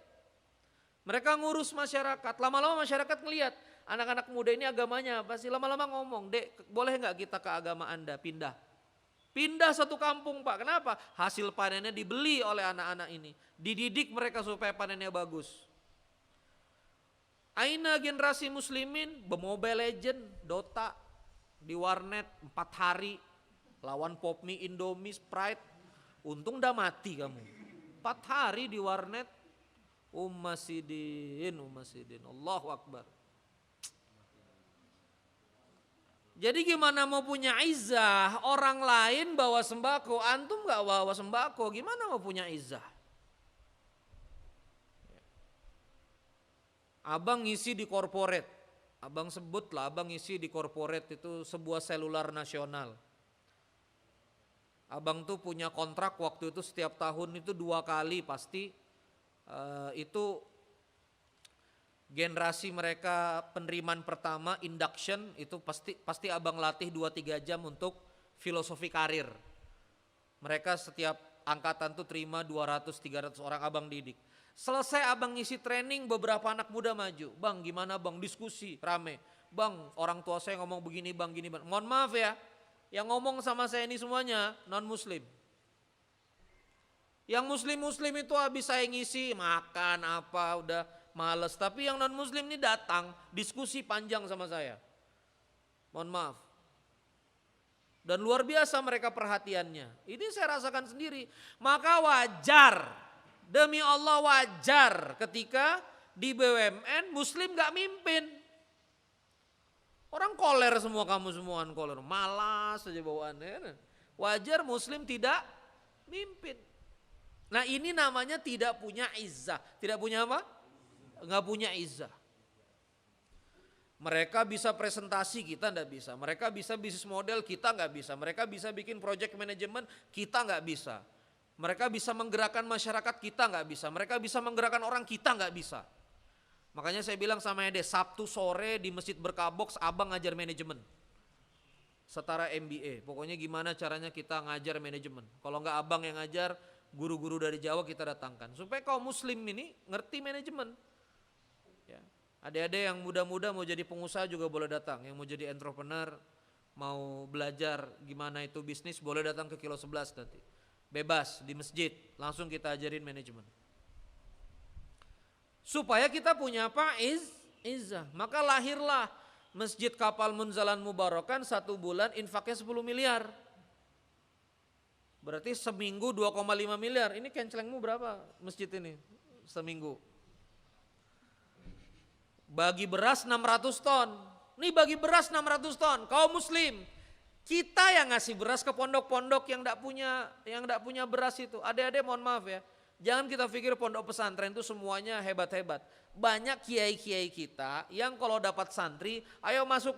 Mereka ngurus masyarakat, lama-lama masyarakat ngelihat anak-anak muda ini agamanya apa sih, lama-lama ngomong, dek boleh gak kita ke agama anda, pindah satu kampung pak, kenapa? Hasil panennya dibeli oleh anak-anak ini, dididik mereka supaya panennya bagus. Aina generasi muslimin berMobile Legend, Dota di warnet 4 hari lawan Popmi, Indomie, Sprite. Untung udah mati kamu. 4 hari di warnet. Ummasidin, Allahu Akbar. Jadi gimana mau punya izzah? Orang lain bawa sembako, antum gak bawa sembako, gimana mau punya izzah? Abang ngisi di corporate, abang sebutlah abang ngisi di corporate itu sebuah selular nasional. Abang tuh punya kontrak waktu itu setiap tahun itu 2 kali pasti itu generasi mereka penerimaan pertama induction itu pasti abang latih 2-3 jam untuk filosofi karir. Mereka setiap angkatan tuh terima 200-300 orang abang didik. Selesai abang ngisi training beberapa anak muda maju. Bang gimana bang, diskusi rame. Bang orang tua saya ngomong begini bang, gini bang. Mohon maaf ya, yang ngomong sama saya ini semuanya non muslim. Yang muslim itu habis saya ngisi makan apa udah males. Tapi yang non muslim ini datang diskusi panjang sama saya. Mohon maaf. Dan luar biasa mereka perhatiannya. Ini saya rasakan sendiri. Maka wajar, demi Allah wajar ketika di BUMN muslim gak mimpin. Orang koler semua, kamu semuaan koler, malas saja bawaannya. Wajar muslim tidak mimpin. Nah ini namanya tidak punya izzah. Tidak punya apa? Nggak punya izzah. Mereka bisa presentasi, kita nggak bisa. Mereka bisa bisnis model, kita nggak bisa. Mereka bisa bikin project management, kita nggak bisa. Mereka bisa menggerakkan masyarakat, kita nggak bisa. Mereka bisa menggerakkan orang, kita nggak bisa. Makanya saya bilang sama Ede, Sabtu sore di Masjid Berkabox abang ngajar manajemen. Setara MBA, pokoknya gimana caranya kita ngajar manajemen. Kalau nggak abang yang ngajar, guru-guru dari Jawa kita datangkan. Supaya kaum muslim ini ngerti manajemen. Ya. Adik-adik yang muda-muda mau jadi pengusaha juga boleh datang. Yang mau jadi entrepreneur, mau belajar gimana itu bisnis, boleh datang ke Kilo 11 nanti. Bebas di masjid, langsung kita ajarin manajemen. Supaya kita punya apa? Izzah. Maka lahirlah Masjid Kapal Munzalan Mubarakan 1 bulan infaknya 10 miliar. Berarti seminggu 2,5 miliar. Ini kencelengmu berapa masjid ini seminggu? Bagi beras 600 ton. Nih bagi beras 600 ton. Kaum muslim, kita yang ngasih beras ke pondok-pondok yang enggak punya beras itu. Adik-adik mohon maaf ya. Jangan kita pikir pondok pesantren itu semuanya hebat-hebat. Banyak kiai-kiai kita yang kalau dapat santri, ayo masuk.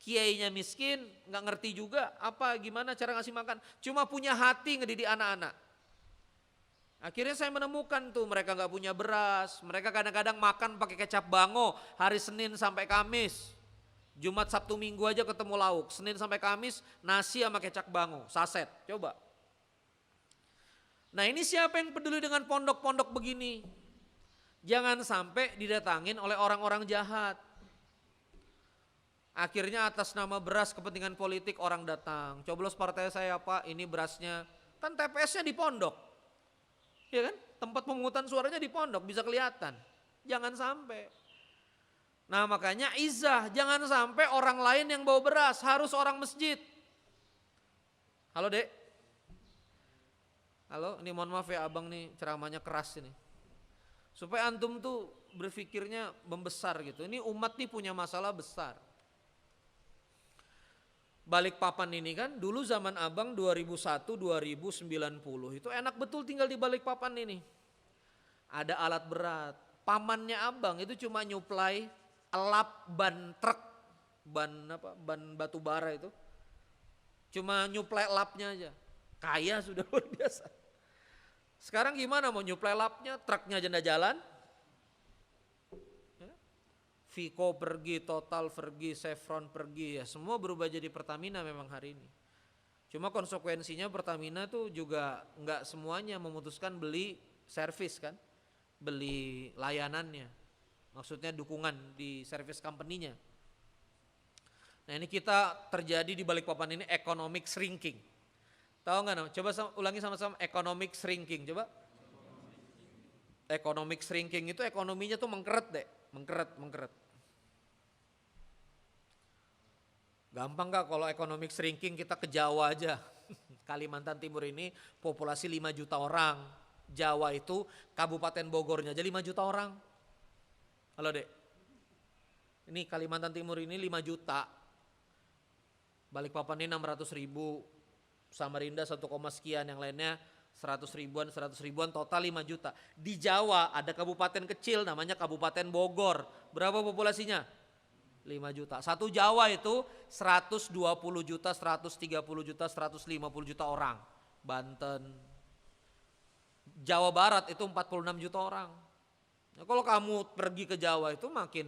Kiainya miskin, nggak ngerti juga apa gimana cara ngasih makan. Cuma punya hati ngedidik anak-anak. Akhirnya saya menemukan tuh mereka nggak punya beras. Mereka kadang-kadang makan pakai kecap bango hari Senin sampai Kamis. Jumat, Sabtu, Minggu aja ketemu lauk. Senin sampai Kamis nasi sama kecap bango, saset. Coba. Nah ini siapa yang peduli dengan pondok-pondok begini? Jangan sampai didatangin oleh orang-orang jahat. Akhirnya atas nama beras kepentingan politik orang datang. Coblos partai saya Pak, ini berasnya. Kan TPS-nya di pondok. Ya kan? Tempat pemungutan suaranya di pondok, bisa kelihatan. Jangan sampai. Nah makanya izzah, jangan sampai orang lain yang bawa beras, harus orang masjid. Halo Dek. Halo, ini mohon maaf ya abang nih ceramahnya keras ini. Supaya antum tuh berpikirnya membesar gitu. Ini umat nih punya masalah besar. Balikpapan ini kan dulu zaman abang 2001-2090 itu enak betul tinggal di Balikpapan ini. Ada alat berat. Pamannya abang itu cuma nyuplai elap ban truk, ban batu bara itu. Cuma nyuplai elapnya aja. Kaya sudah luar biasa. Sekarang gimana mau nyuplai elapnya, truknya aja nggak jalan. Vico pergi, Total pergi, Chevron pergi, ya semua berubah jadi Pertamina memang hari ini. Cuma konsekuensinya Pertamina tuh juga nggak semuanya memutuskan beli servis kan, beli layanannya, maksudnya dukungan di service company-nya. Nah ini kita terjadi di Balikpapan ini economic shrinking. Tahu nggak? Coba ulangi sama-sama economic shrinking, coba. Economic shrinking itu ekonominya tuh mengkeret deh, mengkeret. Gampang gak kalau economic shrinking kita ke Jawa aja. Kalimantan Timur ini populasi 5 juta orang. Jawa itu Kabupaten Bogornya aja 5 juta orang. Halo Dek. Ini Kalimantan Timur ini 5 juta. Balikpapan ini 600 ribu. Samarinda 1, sekian, yang lainnya 100 ribuan, total 5 juta. Di Jawa ada kabupaten kecil namanya Kabupaten Bogor. Berapa populasinya? 5 juta. Satu Jawa itu 120 juta, 130 juta, 150 juta orang. Banten. Jawa Barat itu 46 juta orang. Nah, kalau kamu pergi ke Jawa itu makin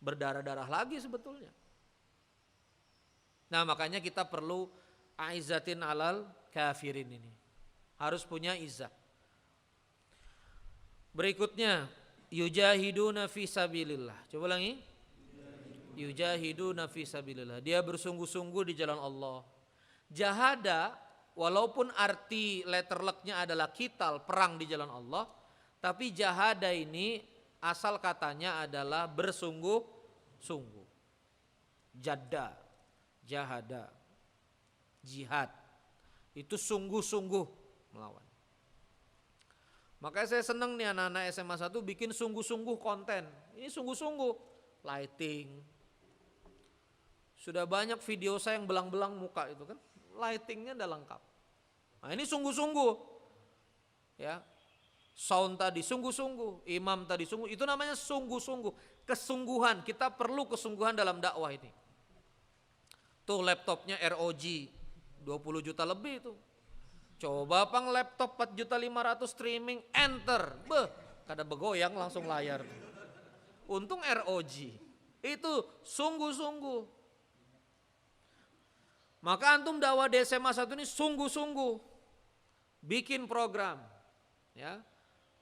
berdarah-darah lagi sebetulnya. Nah makanya kita perlu aizzatin alal kafirin ini. Harus punya izzah. Berikutnya yujahiduna fi sabilillah. Coba ulangi. Yujahiduna fi sabilillah. Dia bersungguh-sungguh di jalan Allah. Jahada walaupun arti letter luck-nya adalah kital, perang di jalan Allah, tapi jahada ini asal katanya adalah bersungguh-sungguh. Jadda, jahada, jihad. Itu sungguh-sungguh melawan. Makanya saya senang nih anak-anak SMA 1 bikin sungguh-sungguh konten. Ini sungguh-sungguh lighting, Sudah banyak video saya yang belang-belang muka itu kan. Lightingnya udah lengkap. Nah ini sungguh-sungguh. Ya. Sound tadi sungguh-sungguh. Imam tadi sungguh. Itu namanya sungguh-sungguh. Kesungguhan. Kita perlu kesungguhan dalam dakwah ini. Tuh laptopnya ROG. 20 juta lebih tuh. Coba pang laptop 4.500.000 streaming. Enter. Kada begoyang langsung layar. Untung ROG. Itu sungguh-sungguh. Maka antum dakwah di SMA 1 ini sungguh-sungguh bikin program, ya.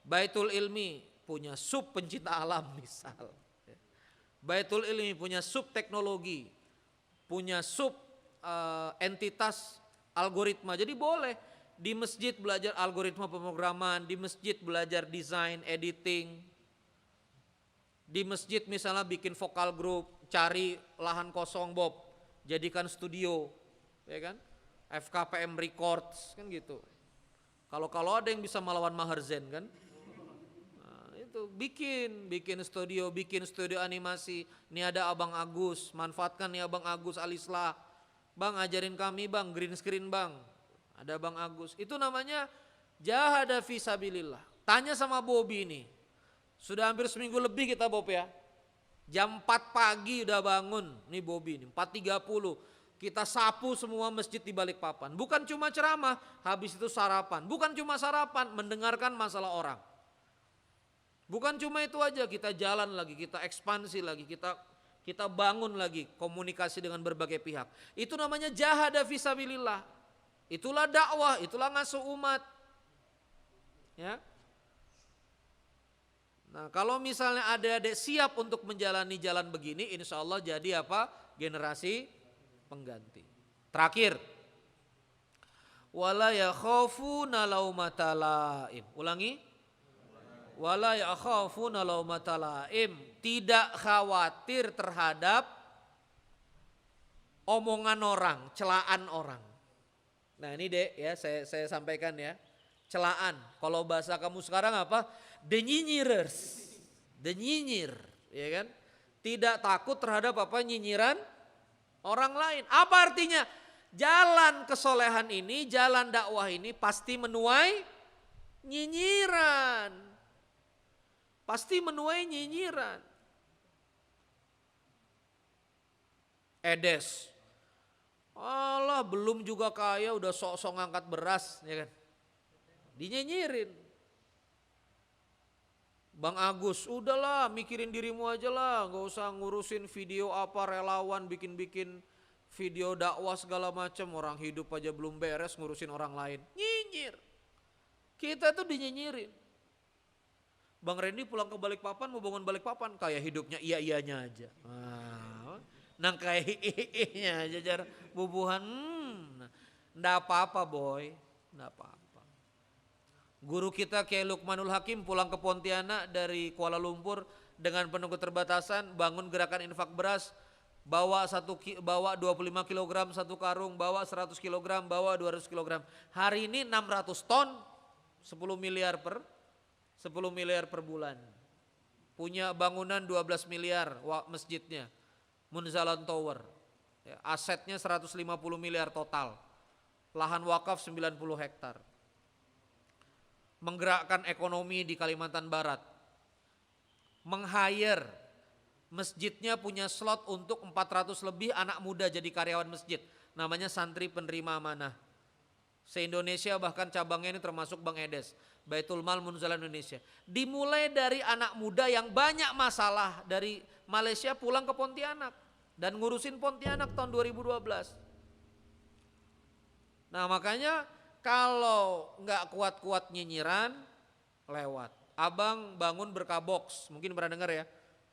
Baitul Ilmi punya sub pencinta alam misal. Baitul Ilmi punya sub teknologi, punya sub entitas algoritma. Jadi boleh di masjid belajar algoritma pemrograman, di masjid belajar desain, editing. Di masjid misalnya bikin vokal group, cari lahan kosong Bob, jadikan studio. Ya kan, FKPM Records kan gitu. Kalau ada yang bisa melawan Maher Zain kan, nah, itu bikin studio animasi. Ini ada Abang Agus, manfaatkan nih Abang Agus Alislah, Bang ajarin kami Bang green screen Bang. Ada Bang Agus. Itu namanya jahada fisabilillah. Tanya sama Bobby ini, sudah hampir seminggu lebih kita Bob ya. Jam 4 pagi udah bangun, nih Bobby nih 4.30. Kita sapu semua masjid di Balikpapan. Bukan cuma ceramah, habis itu sarapan. Bukan cuma sarapan, mendengarkan masalah orang. Bukan cuma itu aja, kita jalan lagi, kita ekspansi lagi, kita bangun lagi komunikasi dengan berbagai pihak. Itu namanya jahada fisabilillah. Itulah dakwah, itulah ngasuh umat. Ya. Nah, kalau misalnya adik-adik siap untuk menjalani jalan begini, insya Allah jadi apa? Generasi pengganti. Terakhir, wala yakhafuna laumata laim. Ulangi, wala yakhafuna laumata laim. Tidak khawatir terhadap omongan orang, celaan orang. Nah ini dek ya, saya sampaikan ya, celaan. Kalau bahasa kamu sekarang apa? The nyinyirers, the nyinyir, ya kan? Tidak takut terhadap apa? Nyinyiran orang lain. Apa artinya? Jalan kesolehan ini, jalan dakwah ini pasti menuai nyinyiran. Pasti menuai nyinyiran. Edes. Allah belum juga kaya udah sok-sok ngangkat beras, ya kan? Dinyinyirin. Bang Agus, udahlah mikirin dirimu aja lah, gak usah ngurusin video apa relawan bikin-bikin video dakwah segala macam, orang hidup aja belum beres ngurusin orang lain. Nyinyir. Kita tuh dinyinyirin. Bang Randy pulang ke Balikpapan mau bangun Balikpapan, kayak hidupnya iya-iyanya aja. Nang kayak iya-iyanya aja jar bubuhan. Nggak apa-apa boy, nggak apa-apa. Guru kita Kiai Lukmanul Hakim pulang ke Pontianak dari Kuala Lumpur dengan penuh keterbatasan, bangun gerakan infak beras, bawa 25 kg satu karung, bawa 100 kg, bawa 200 kg. Hari ini 600 ton, 10 miliar per bulan. Punya bangunan 12 miliar masjidnya, Munzalan Tower. Ya, asetnya 150 miliar total. Lahan wakaf 90 hektar. Menggerakkan ekonomi di Kalimantan Barat. Meng-hire, masjidnya punya slot untuk 400 lebih anak muda jadi karyawan masjid. Namanya santri penerima amanah. Se-Indonesia bahkan cabangnya ini termasuk Bang Edes. Baitul Mal Munzalan Indonesia. Dimulai dari anak muda yang banyak masalah dari Malaysia pulang ke Pontianak. Dan ngurusin Pontianak tahun 2012. Nah makanya kalau nggak kuat-kuat nyinyiran, lewat. Abang bangun berkah box, mungkin pernah dengar ya.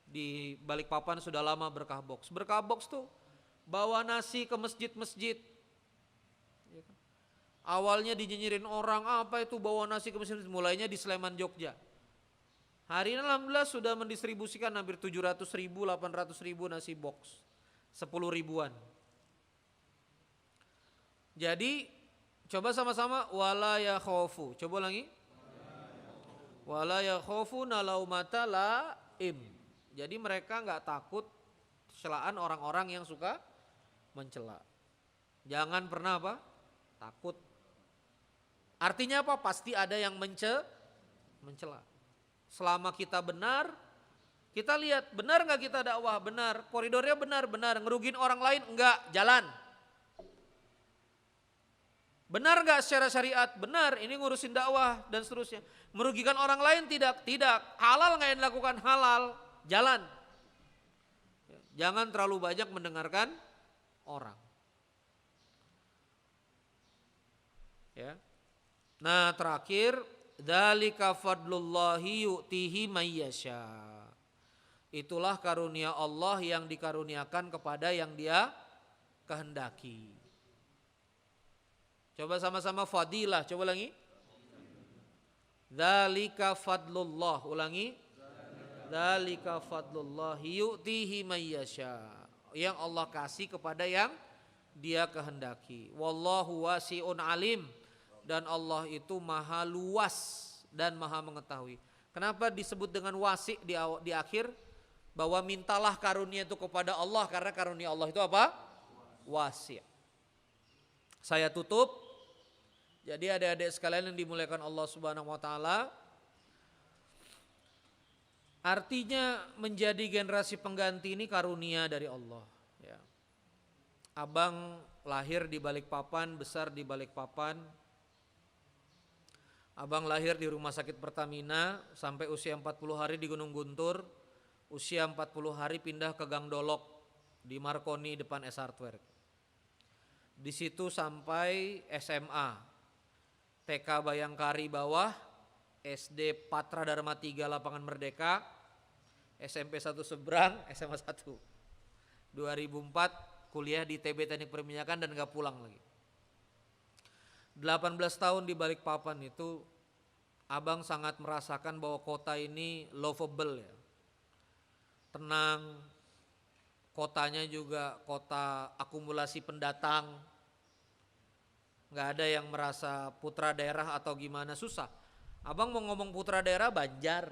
Di Balikpapan sudah lama berkah box. Berkah box tuh bawa nasi ke masjid-masjid. Awalnya dinyinyirin orang, apa itu bawa nasi ke masjid, mulainya di Sleman, Jogja. Hari ini alhamdulillah sudah mendistribusikan hampir 700.000, 800.000 nasi box. 10 ribuan. Jadi coba sama-sama wala yakhafu. Coba lagi. Wala yakhafuna laumata laim. Jadi mereka enggak takut celaan orang-orang yang suka mencela. Jangan pernah apa? Takut. Artinya apa? Pasti ada yang mencela. Selama kita benar, kita lihat benar nggak kita dakwah, benar, koridornya benar, ngerugin orang lain enggak, jalan. Benar nggak secara syariat? Benar, ini ngurusin dakwah dan seterusnya. Merugikan orang lain tidak. Halal nggak yang dilakukan? Halal, jalan. Jangan terlalu banyak mendengarkan orang. Ya. Nah terakhir, dzalika fadlullahi yu'tihi mayyasha. Itulah karunia Allah yang dikaruniakan kepada yang Dia kehendaki. Coba sama-sama fadilah, coba ulangi. Dzalika fadlullah, ulangi. Dzalika fadlullahi yu'tihi mayyasha. Yang Allah kasih kepada yang Dia kehendaki. Wallahu wasi'un alim. Dan Allah itu maha luas dan maha mengetahui. Kenapa disebut dengan wasi di akhir? Bahwa mintalah karunia itu kepada Allah, karena karunia Allah itu apa? Wasi'. Saya tutup. Jadi adik-adik sekalian yang dimuliakan Allah Subhanahu wa taala, artinya menjadi generasi pengganti ini karunia dari Allah, ya. Abang lahir di Balikpapan, besar di Balikpapan. Abang lahir di Rumah Sakit Pertamina sampai usia 40 hari di Gunung Guntur. Usia 40 hari pindah ke Gang Dolok di Marconi depan S Hardware. Di situ sampai SMA. TK Bayangkari bawah, SD Patra Dharma 3 Lapangan Merdeka, SMP 1 seberang, SMA 1. 2004 kuliah di TB Teknik Perminyakan dan gak pulang lagi. 18 tahun di Balikpapan itu abang sangat merasakan bahwa kota ini lovable, ya. Tenang, kotanya juga kota akumulasi pendatang. Nggak ada yang merasa putra daerah atau gimana, susah. Abang mau ngomong putra daerah Banjar,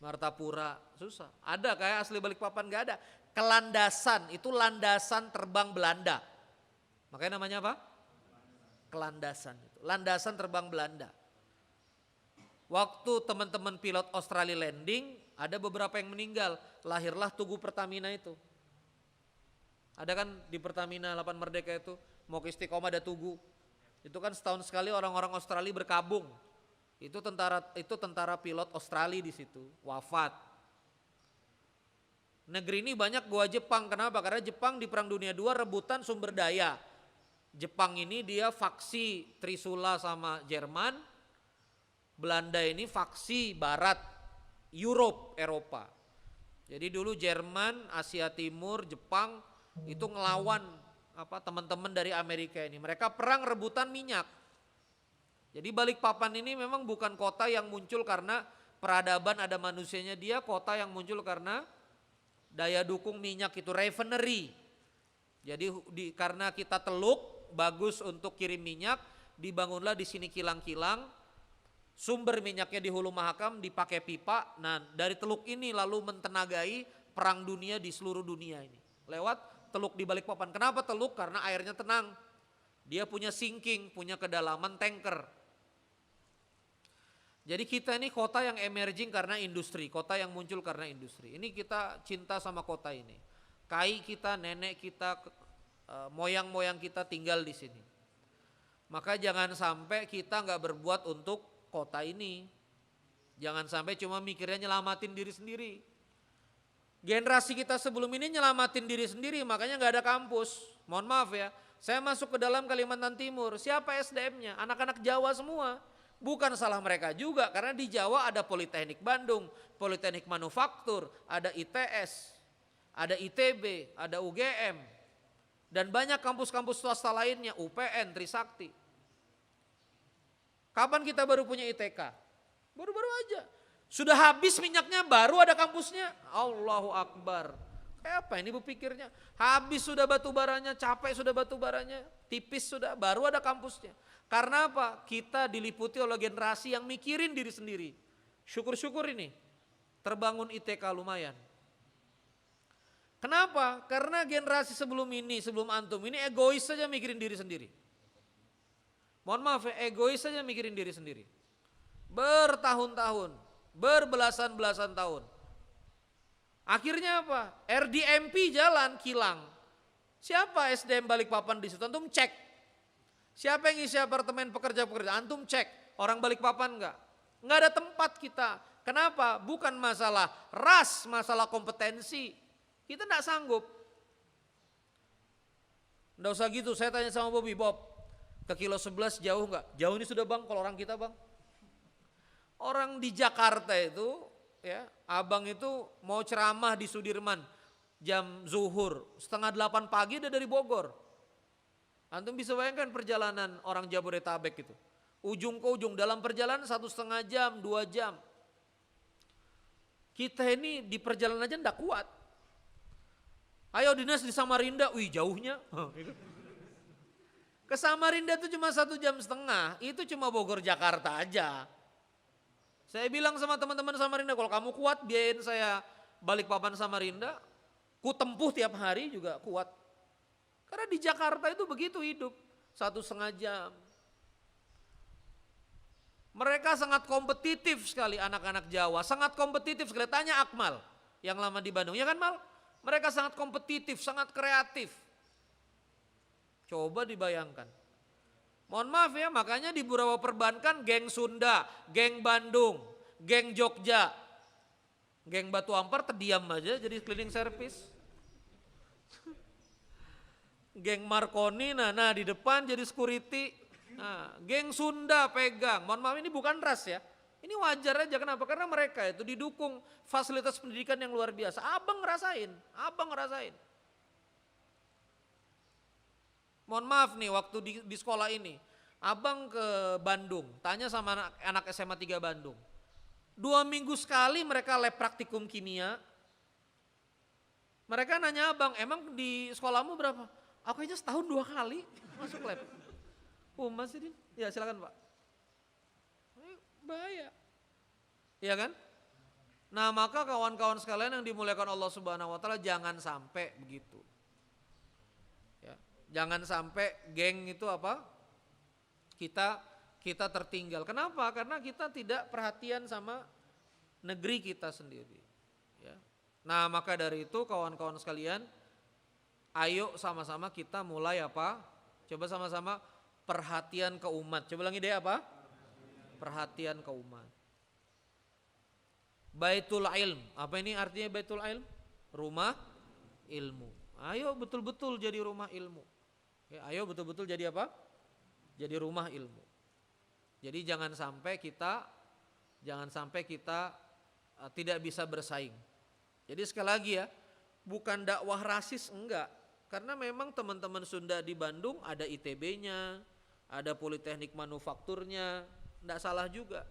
Martapura, susah. Ada kayak asli Balikpapan? Nggak ada. Kelandasan, itu landasan terbang Belanda. Makanya namanya apa? Kelandasan. Landasan terbang Belanda. Waktu teman-teman pilot Australia landing, ada beberapa yang meninggal. Lahirlah Tugu Pertamina itu. Ada kan di Pertamina Lapangan Merdeka itu, mau ke Istiqomah ada Tugu. Itu kan setahun sekali orang-orang Australia berkabung. Itu tentara pilot Australia di situ wafat. Negeri ini banyak gua Jepang. Kenapa? Karena Jepang di Perang Dunia II rebutan sumber daya. Jepang ini dia faksi Trisula sama Jerman. Belanda ini faksi Barat, Eropa. Jadi dulu Jerman, Asia Timur, Jepang itu ngelawan teman-teman dari Amerika ini. Mereka perang rebutan minyak. Jadi Balikpapan ini memang bukan kota yang muncul karena peradaban ada manusianya, dia kota yang muncul karena daya dukung minyak itu, refinery. Jadi karena kita teluk bagus untuk kirim minyak, dibangunlah di sini kilang-kilang. Sumber minyaknya di Hulu Mahakam dipakai pipa. Nah, dari teluk ini lalu mentenagai perang dunia di seluruh dunia ini. Lewat teluk di Balikpapan. Kenapa teluk? Karena airnya tenang. Dia punya sinking, punya kedalaman tanker. Jadi kita ini kota yang emerging karena industri, kota yang muncul karena industri. Ini kita cinta sama kota ini. Kai kita, nenek kita, moyang-moyang kita tinggal di sini. Maka jangan sampai kita nggak berbuat untuk kota ini. Jangan sampai cuma mikirnya nyelamatin diri sendiri. Generasi kita sebelum ini nyelamatin diri sendiri, makanya nggak ada kampus. Mohon maaf ya, saya masuk ke dalam Kalimantan Timur, siapa SDM-nya? Anak-anak Jawa semua. Bukan salah mereka juga, karena di Jawa ada Politeknik Bandung, Politeknik Manufaktur, ada ITS, ada ITB, ada UGM, dan banyak kampus-kampus swasta lainnya, UPN, Trisakti. Kapan kita baru punya ITK? Baru-baru aja. Sudah habis minyaknya baru ada kampusnya. Allahu Akbar. Kayak apa ini berpikirnya? Habis sudah batu baranya, capek sudah batu baranya, tipis sudah, baru ada kampusnya. Karena apa? Kita diliputi oleh generasi yang mikirin diri sendiri. Syukur-syukur ini terbangun ITK lumayan. Kenapa? Karena generasi sebelum ini, sebelum antum ini egois saja mikirin diri sendiri. Mohon maaf ya, egois saja mikirin diri sendiri. Bertahun-tahun, berbelasan-belasan tahun. Akhirnya apa? RDMP jalan kilang. Siapa SDM Balikpapan di situ? Antum cek. Siapa yang isi apartemen pekerja-pekerja? Antum cek. Orang Balikpapan enggak? Enggak ada tempat kita. Kenapa? Bukan masalah ras, masalah kompetensi. Kita enggak sanggup. Enggak usah gitu, saya tanya sama Bobi, Bob, ke kilo 11 jauh enggak? Jauh ini sudah bang, kalau orang kita bang. Orang di Jakarta itu, ya, abang itu mau ceramah di Sudirman jam zuhur, 7:30 pagi udah dari Bogor. Antum bisa bayangkan perjalanan orang Jabodetabek itu. Ujung ke ujung, dalam perjalanan 1,5 jam, 2 jam. Kita ini di perjalanan aja ndak kuat. Ayo dinas di Samarinda, wih jauhnya. Ke Samarinda itu cuma 1,5 jam, itu cuma Bogor Jakarta aja. Saya bilang sama teman-teman Samarinda, kalau kamu kuat biayain saya Balikpapan Samarinda, ku tempuh tiap hari juga kuat. Karena di Jakarta itu begitu hidup, 1,5 jam. Mereka sangat kompetitif sekali anak-anak Jawa, sangat kompetitif sekali. Tanya Akmal yang lama di Bandung, ya kan Mal? Mereka sangat kompetitif, sangat kreatif. Coba dibayangkan. Mohon maaf ya, makanya di beberapa perbankan geng Sunda, geng Bandung, geng Jogja, geng Batu Ampar terdiam aja jadi cleaning service. Geng Marconi, nah di depan jadi security. Nah, geng Sunda pegang. Mohon maaf ini bukan ras ya. Ini wajar aja, kenapa? Karena mereka itu didukung fasilitas pendidikan yang luar biasa. Abang ngerasain. Mohon maaf nih waktu di sekolah ini, abang ke Bandung, tanya sama anak SMA 3 Bandung. 2 minggu sekali mereka lab praktikum kimia. Mereka nanya abang, emang di sekolahmu berapa? Aku aja setahun 2 kali masuk lab. Mas ini, ya silakan Pak. Bahaya. Iya kan? Nah maka kawan-kawan sekalian yang dimuliakan Allah Subhanahu wa Ta'ala, jangan sampai begitu. Ya, jangan sampai geng itu apa? Kita tertinggal. Kenapa? Karena kita tidak perhatian sama negeri kita sendiri. Ya. Nah maka dari itu kawan-kawan sekalian, ayo sama-sama kita mulai apa? Coba sama-sama perhatian ke umat. Coba ulangi deh apa? Perhatian ke umat. Baitul ilm. Apa ini artinya baitul ilm? Rumah ilmu. Ayo betul-betul jadi rumah ilmu. Ya, ayo betul-betul jadi apa? Jadi rumah ilmu. Jadi jangan sampai kita tidak bisa bersaing. Jadi sekali lagi ya, bukan dakwah rasis enggak. Karena memang teman-teman Sunda di Bandung ada ITB-nya, ada Politeknik Manufakturnya, enggak salah juga.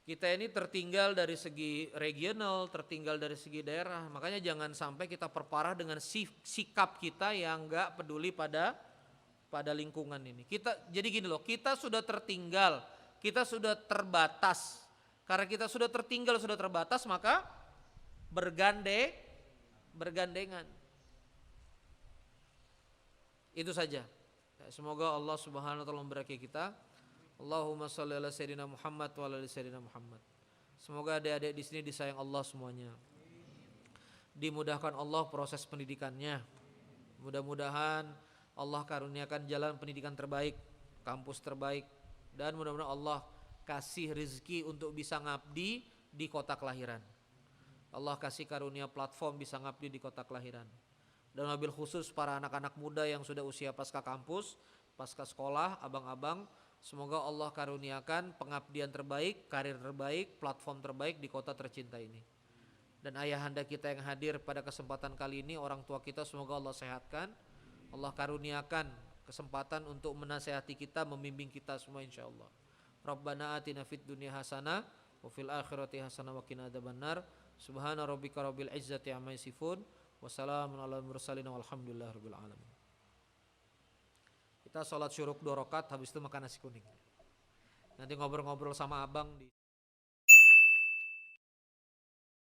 Kita ini tertinggal dari segi regional, tertinggal dari segi daerah. Makanya jangan sampai kita perparah dengan sikap kita yang enggak peduli pada lingkungan ini. Jadi gini loh, kita sudah tertinggal, kita sudah terbatas. Karena kita sudah tertinggal, sudah terbatas, maka bergandengan. Itu saja. Semoga Allah Subhanahu wa taala memberkahi kita. Allahumma shalli ala sayyidina Muhammad wa ala ali sayyidina Muhammad. Semoga adik-adik di sini disayang Allah semuanya. Dimudahkan Allah proses pendidikannya. Mudah-mudahan Allah karuniakan jalan pendidikan terbaik, kampus terbaik, dan mudah-mudahan Allah kasih rezeki untuk bisa ngabdi di kota kelahiran. Allah kasih karunia platform bisa ngabdi di kota kelahiran. Dan wabil khusus para anak-anak muda yang sudah usia pasca kampus, pasca sekolah, abang-abang, semoga Allah karuniakan pengabdian terbaik, karir terbaik, platform terbaik di kota tercinta ini. Dan ayahanda kita yang hadir pada kesempatan kali ini, orang tua kita semoga Allah sehatkan. Allah karuniakan kesempatan untuk menasihati kita, membimbing kita semua insyaallah. Rabbana atina fid dunya hasanah wa fil akhirati hasanah wa qina adzabannar. Subhana rabbika rabbil izzati amma yasifun. Wassalamun ala mursalin walhamdulillahi rabbil alamin. Kita sholat syuruk 2 rakaat, habis itu makan nasi kuning. Nanti ngobrol-ngobrol sama abang di